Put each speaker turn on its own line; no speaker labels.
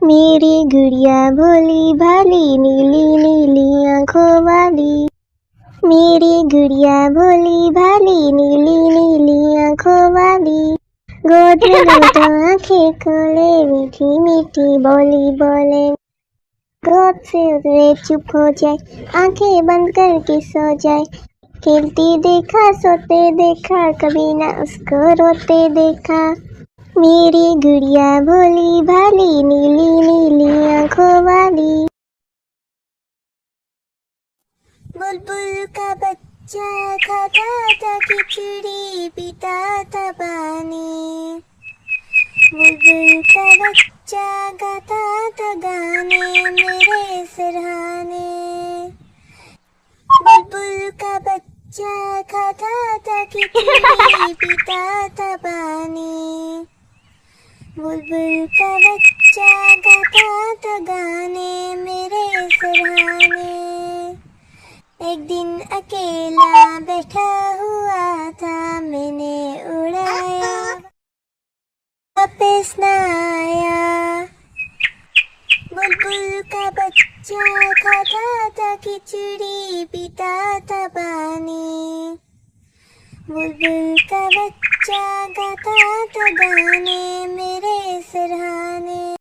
मेरी गुड़िया भोली भाली नीली नीली आंखों वाली। मेरी गुड़िया भोली भाली नीली नीली आंखों वाली। गोद में लो तो आंखें खोले मीठी मीठी बोली बोले। गोद से उतरे चुप हो जाए आंखें बंद करके सो जाए। खेलती देखा सोते देखा कभी ना उसको रोते देखा। मेरी गुड़िया भोली भाली नीली नीली आंखों वाली। बुलबुल का बच्चा खाता था खिचड़ी पीता था पानी। बुलबुल का बच्चा गाता था गाने मेरे सराहने। बुलबुल का बच्चा खाता था खिचड़ी पीता था पानी। बुलबुल का बच्चा गाता था गाने मेरे सराहने। एक दिन अकेला बैठा हुआ था मैंने उड़ाया वापस न आया। बुलबुल का बच्चा खाता था खिचड़ी पीता था पानी। बुलबुल का बच्चा गाता था गाने मेरे सराहने।